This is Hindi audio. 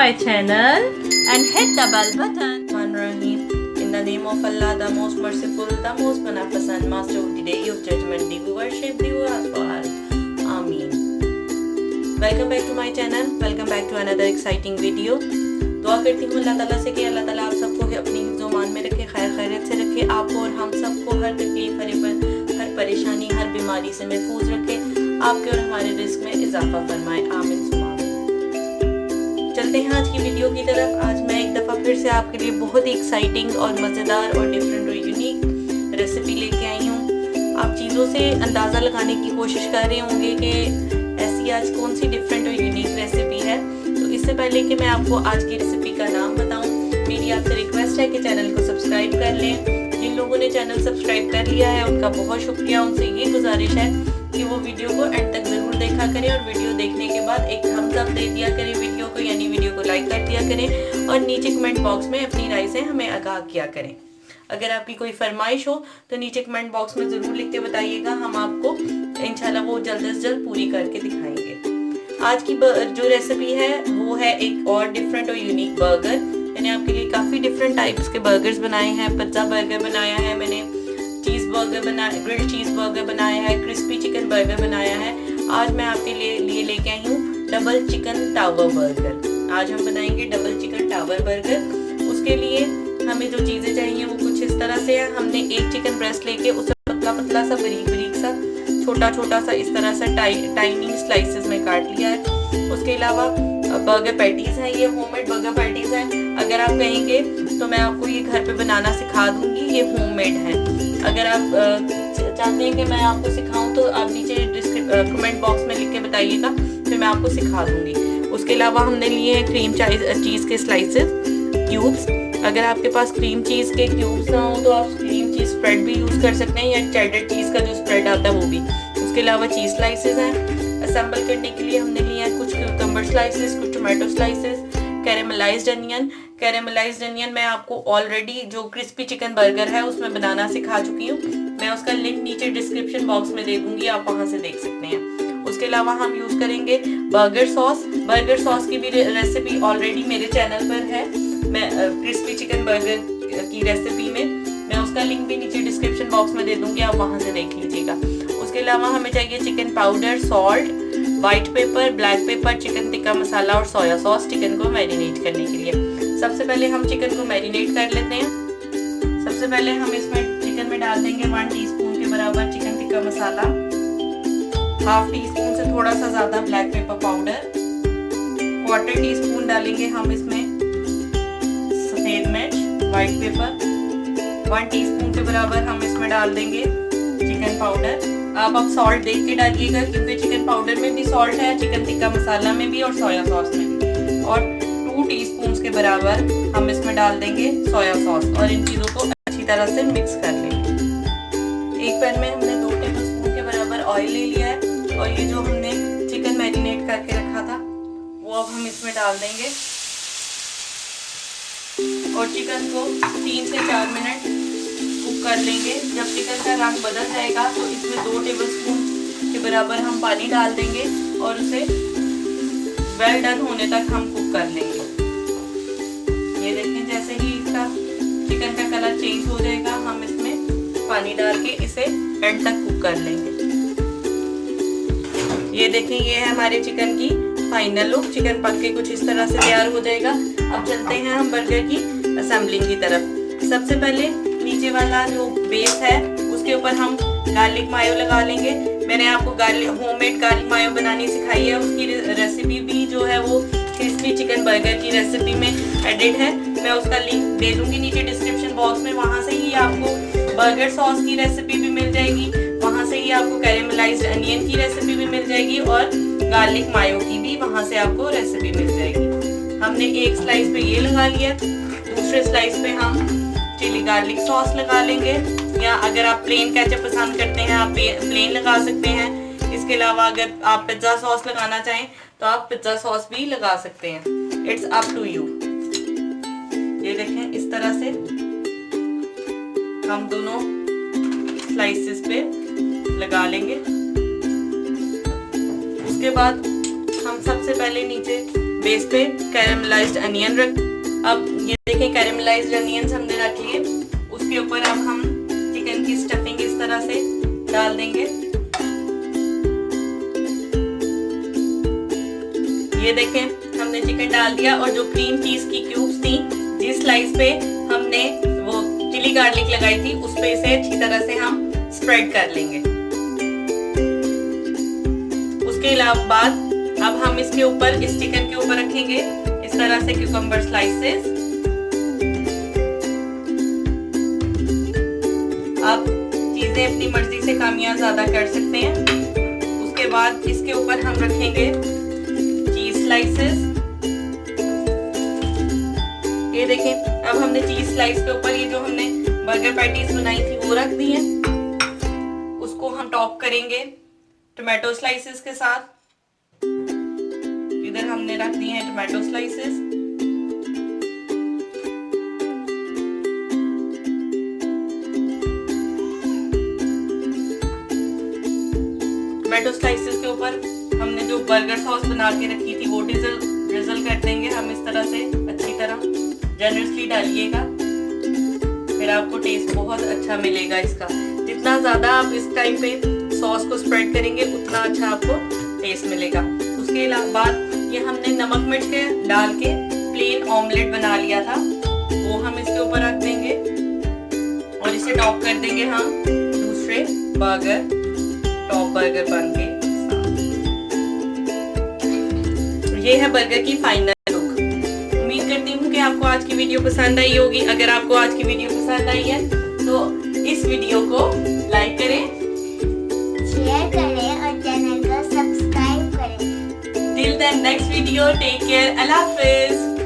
my channel and hit the bell button. In the name of Allah, the most merciful, the most beneficent, master of the day of judgment, the worship, the ask for help. Ameen. Welcome back to my channel. Welcome back to another exciting video. दुआ करती हूँ अल्लाह ताला से कि अल्लाह ताला आप सबको अपनी हिफ्ज़-ओ-मान में रखे, खैर खैरियत से रखे, आपको और हम सबको हर तकलीफ, हर परेशानी, हर बीमारी से महफूज रखे, आपके और हमारे रिस्क में इजाफा फरमाए। आमीन सुमा आमीन। चलते हैं आज की वीडियो की तरफ। आज मैं एक दफ़ा फिर से आपके लिए बहुत ही एक्साइटिंग और मज़ेदार और डिफरेंट और यूनिक रेसिपी लेके आई हूँ। आप चीज़ों से अंदाज़ा लगाने की कोशिश कर रहे होंगे कि ऐसी आज कौन सी डिफरेंट और यूनिक रेसिपी है। तो इससे पहले कि मैं आपको आज की रेसिपी का नाम बताऊं, मेरी आपसे रिक्वेस्ट है कि चैनल को सब्सक्राइब कर लें। जिन लोगों ने चैनल सब्सक्राइब कर लिया है उनका बहुत शुक्रिया। उनसे ये गुजारिश है कि वो वीडियो को एंड तक ज़रूर देखा करें और वीडियो देखने के बाद एक थम्स अप दे दिया करें वीडियो को, यानी वीडियो को लाइक कर दिया करें और नीचे कमेंट बॉक्स में अपनी राय से हमें आगाह किया करें। अगर आपकी कोई फरमाइश हो तो नीचे कमेंट बॉक्स में ज़रूर लिख के बताइएगा, हम आपको इंशाल्लाह वो जल्द से जल्द पूरी करके दिखाएंगे। आज की जो रेसिपी है वो है एक और डिफरेंट और यूनिक बर्गर। मैंने आपके लिए काफ़ी डिफरेंट टाइप्स के बर्गर्स बनाए हैं। पिज़्ज़ा बर्गर बनाया है मैंने, चीज़ बर्गर बनाया, ग्रिल्ड चीज़ बर्गर बनाया है, क्रिस्पी चिकन बर्गर बनाया है। आज मैं आपके लिए लेके आई हूँ डबल चिकन टावर बर्गर। आज हम बनाएंगे डबल चिकन टावर बर्गर। उसके लिए हमें जो चीज़ें चाहिए वो कुछ इस तरह से है। हमने एक चिकन ब्रेस्ट लेके उसे पतला पतला सा, बारीक सा, छोटा छोटा सा इस तरह से टाइनी स्लाइसेस में काट लिया है। उसके अलावा बर्गर पैटीज़ हैं, ये होममेड बर्गर पैटीज़ हैं। अगर आप कहेंगे तो मैं आपको ये घर पे बनाना सिखा दूंगी, ये होममेड है। अगर आप चाहते हैं कि मैं आपको सिखाऊं तो आप नीचे कमेंट बॉक्स में लिख के बताइएगा, फिर मैं आपको सिखा दूंगी। उसके अलावा हमने लिए हैं क्रीम चीज़ के स्लाइसेस, क्यूब्स। अगर आपके पास क्रीम चीज़ के क्यूब्स ना हो तो आप क्रीम चीज़ स्प्रेड भी यूज़ कर सकते हैं, या चेडर चीज़ का जो स्प्रेड आता है वो भी। उसके अलावा चीज़ स्लाइसेस हैं। असेंबल करने के लिए हमने लिए हैं कुछ क्यूकम्बर स्लाइसेस, कुछ tomato slices, caramelised onion. Caramelised onion मैं आपको ऑलरेडी जो क्रिस्पी चिकन बर्गर है उसमें बनाना सिखा चुकी हूँ। मैं उसका लिंक नीचे डिस्क्रिप्शन बॉक्स में दे दूँगी, आप वहाँ से देख सकते हैं। उसके अलावा हम यूज़ करेंगे बर्गर सॉस। बर्गर सॉस की भी रेसिपी ऑलरेडी मेरे चैनल पर है। मैं क्रिस्पी चिकन बर्गर की रेसिपी में मैं उसका लिंक भी नीचे डिस्क्रिप्शन बॉक्स में दे दूंगी, आप वहां से देख लीजिएगा। उसके अलावा हमें चाहिए chicken powder, salt, white pepper, black pepper, chicken tikka masala और सोया सॉस चिकन को मैरिनेट करने के लिए। सबसे पहले हम चिकन को मैरिनेट कर लेते हैं। सबसे पहले हम इसमें चिकन में डाल देंगे 1 टीस्पून के बराबर चिकन टिक्का मसाला, हाफ टी स्पून से थोड़ा सा ज़्यादा ब्लैक पेपर पाउडर, 1/4 टीस्पून डालेंगे हम इसमें सफ़ेद मिर्च, वाइट पेपर, 1 टीस्पून के बराबर हम इसमें डाल देंगे चिकन पाउडर। आप अब सॉल्ट देख के डालिएगा क्योंकि चिकन पाउडर में भी सॉल्ट है, चिकन टिक्का मसाला में भी और सोया सॉस में भी। और 2 टीस्पून के बराबर हम इसमें डाल देंगे सोया सॉस और इन चीज़ों को अच्छी तरह से मिक्स कर लेंगे। एक पैन में हमने 2 टेबलस्पून के बराबर ऑयल ले लिया है और ये जो हमने चिकन मैरिनेट करके रखा था वो अब हम इसमें डाल देंगे और चिकन को 3 से 4 मिनट कुक कर लेंगे। जब चिकन का रंग बदल जाएगा तो इसमें 2 टेबलस्पून के बराबर हम पानी डाल देंगे और उसे वेल डन होने तक हम कुक कर लेंगे। ये देखें, जैसे ही इसका चिकन का कलर चेंज हो जाएगा हम इसमें पानी डाल के इसे एंड तक कुक कर लेंगे। ये देखें, ये है हमारे चिकन की फाइनल लुक। चिकन पक के कुछ इस तरह से तैयार हो जाएगा। अब चलते हैं हम बर्गर की असेंबलिंग की तरफ। सबसे पहले नीचे वाला जो बेस है उसके ऊपर हम गार्लिक मायो लगा लेंगे। मैंने आपको होममेड गार्लिक मायो बनानी सिखाई है, उसकी रेसिपी भी जो है वो क्रिस्पी चिकन बर्गर की रेसिपी में एडिट है। मैं उसका लिंक दे दूंगी नीचे डिस्क्रिप्शन बॉक्स में। वहाँ से ही आपको बर्गर सॉस की रेसिपी भी मिल जाएगी, वहाँ से ही आपको कैरेमलाइज्ड अनियन की रेसिपी भी मिल जाएगी और गार्लिक मायो की भी वहाँ से आपको रेसिपी मिल जाएगी। हमने एक स्लाइस पे ये लगा लिया, दूसरे स्लाइस पे हम चिली गार्लिक सॉस लगा लेंगे, या अगर आप प्लेन केचप पसंद करते हैं आप प्लेन लगा सकते हैं। इसके अलावा अगर आप पिज़्ज़ा सॉस लगाना चाहें तो आप पिज़्ज़ा सॉस भी लगा सकते हैं, इट्स अप टू यू। ये देखें, इस तरह से हम दोनों स्लाइसेस पे लगा लेंगे। उसके बाद हम सबसे पहले नीचे बेस पे कैरेमलाइज्ड अनियन रख। अब ये देखें कैरेमलाइज्ड अनियंस हमने रख लिए। उसके ऊपर अब हम चिकन की स्टफिंग इस तरह से डाल देंगे। ये देखें हमने चिकन डाल दिया और जो क्रीम चीज की क्यूब्स थी जिस स्लाइस पे हमने वो चिली गार्लिक लगाई थी उस पे इसे अच्छी तरह से हम स्प्रेड कर लेंगे। उसके अलावा बाद अब हम इसके ऊपर इस चिकन के ऊपर रखेंगे इस तरह से क्यूकम्बर स्लाइसेस। आप चीजें अपनी मर्जी से कम या ज्यादा कर सकते हैं। उसके बाद इसके ऊपर हम रखेंगे चीज स्लाइसेस। ये देखें अब हमने चीज स्लाइस के ऊपर ये जो हमने बर्गर पैटीज बनाई थी वो रख दी है। उसको हम टॉप करेंगे टोमेटो स्लाइसेस के साथ। इधर हमने रख दिए हैं टोमेटो स्लाइसेस। टोमेटो स्लाइसेस के ऊपर हमने जो बर्गर सॉस बना के रखी थी वो drizzle कर देंगे हम इस तरह से। अच्छी तरह जनरसली डालिएगा, फिर आपको टेस्ट बहुत अच्छा मिलेगा इसका। जितना ज्यादा आप इस टाइम पे सॉस को स्प्रेड करेंगे उतना अच्छा आपको टेस्ट मिलेगा। उसके बाद ये हमने नमक मिर्च के डाल के प्लेन ऑमलेट बना लिया था वो हम इसके ऊपर रख देंगे और इसे टॉप कर देंगे हम दूसरे बर्गर टॉप बर्गर बन के। ये है बर्गर की फाइनल लुक। उम्मीद करती हूँ कि आपको आज की वीडियो पसंद आई होगी। अगर आपको आज की वीडियो पसंद आई है तो इस वीडियो को लाइक करें, शेयर करें और चैनल को सब्सक्राइब करें। Till the next video, take care, अल्लाह हाफिज।